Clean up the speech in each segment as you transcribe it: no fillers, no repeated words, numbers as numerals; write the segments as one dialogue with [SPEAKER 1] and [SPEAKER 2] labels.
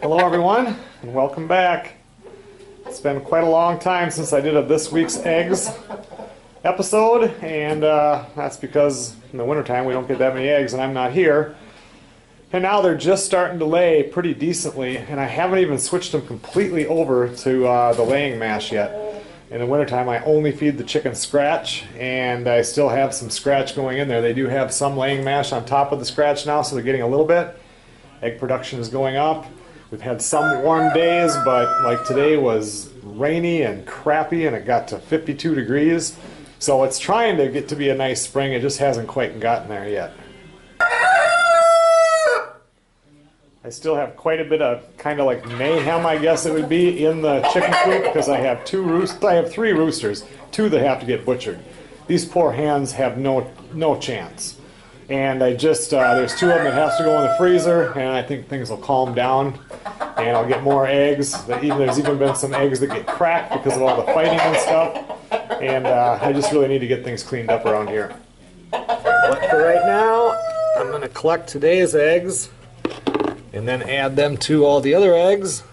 [SPEAKER 1] Hello everyone, and welcome back. It's been quite a long time since I did a This Week's Eggs episode, and that's because in the wintertime we don't get that many eggs and I'm not here. And now they're just starting to lay pretty decently, and I haven't even switched them completely over to the laying mash yet. In the wintertime I only feed the chicken scratch, and I still have some scratch going in there. They do have some laying mash on top of the scratch now, so they're getting a little bit. Egg production is going up. We've had some warm days, but like today was rainy and crappy and it got to 52 degrees. So it's trying to get to be a nice spring, it just hasn't quite gotten there yet. I still have quite a bit of kind of like mayhem, I guess it would be, in the chicken coop because I have three roosters, two that have to get butchered. These poor hens have no chance. And I just, there's two of them that has to go in the freezer, and I think things will calm down, and I'll get more eggs. There's even been some eggs that get cracked because of all the fighting and stuff, and I just really need to get things cleaned up around here. But for right now, I'm going to collect today's eggs, and then add them to all the other eggs,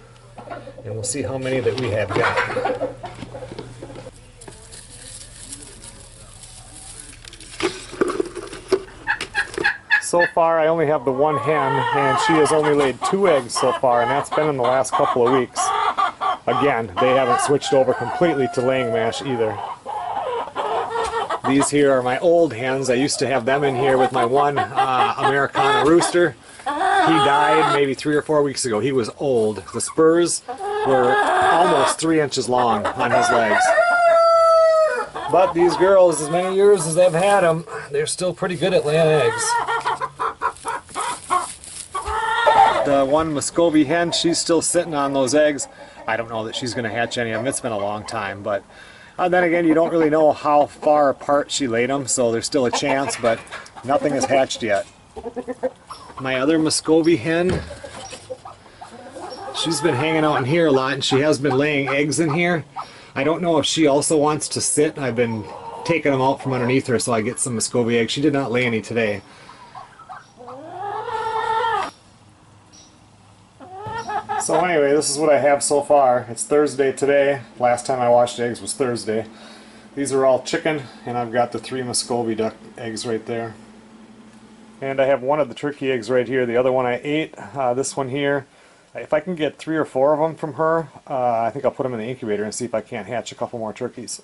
[SPEAKER 1] and we'll see how many that we have got. So far I only have the one hen, and she has only laid 2 eggs so far, and that's been in the last couple of weeks. Again, they haven't switched over completely to laying mash either. These here are my old hens. I used to have them in here with my one Americana rooster. He died maybe 3 or 4 weeks ago. He was old. The spurs were almost 3 inches long on his legs. But these girls, as many years as I've had them, they're still pretty good at laying eggs. The one Muscovy hen, she's still sitting on those eggs. I don't know that she's going to hatch any of them. It's been a long time, but then again, you don't really know how far apart she laid them, so there's still a chance, but nothing has hatched yet. My other Muscovy hen, she's been hanging out in here a lot, and she has been laying eggs in here. I don't know if she also wants to sit. I've been taking them out from underneath her so I get some Muscovy eggs. She did not lay any today. So anyway, this is what I have so far. It's Thursday today. Last time I washed eggs was Thursday. These are all chicken, and I've got the 3 Muscovy duck eggs right there. And I have one of the turkey eggs right here. The other one I ate. This one here. If I can get 3 or 4 of them from her, I think I'll put them in the incubator and see if I can't hatch a couple more turkeys.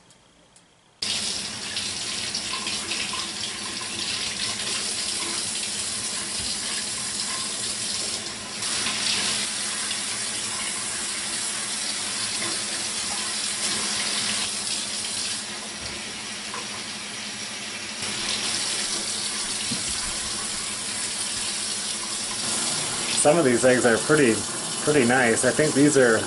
[SPEAKER 1] Some of these eggs are pretty nice. I think these are,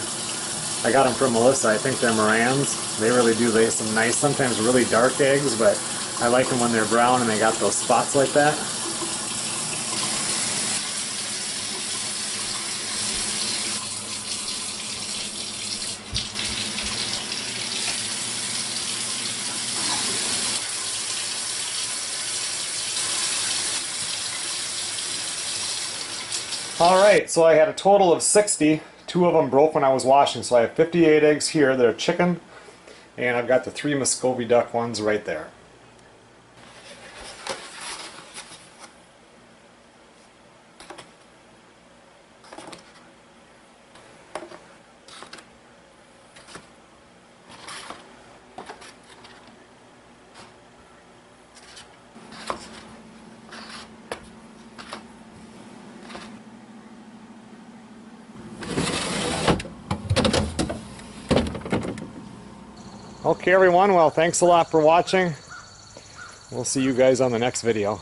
[SPEAKER 1] I got them from Melissa. I think they're Morans. They really do lay some nice, sometimes really dark eggs, but I like them when they're brown and they got those spots like that. Alright, so I had a total of 60. 2 of them broke when I was washing, so I have 58 eggs here that are chicken, and I've got the 3 Muscovy duck ones right there. Okay everyone, well thanks a lot for watching. We'll see you guys on the next video.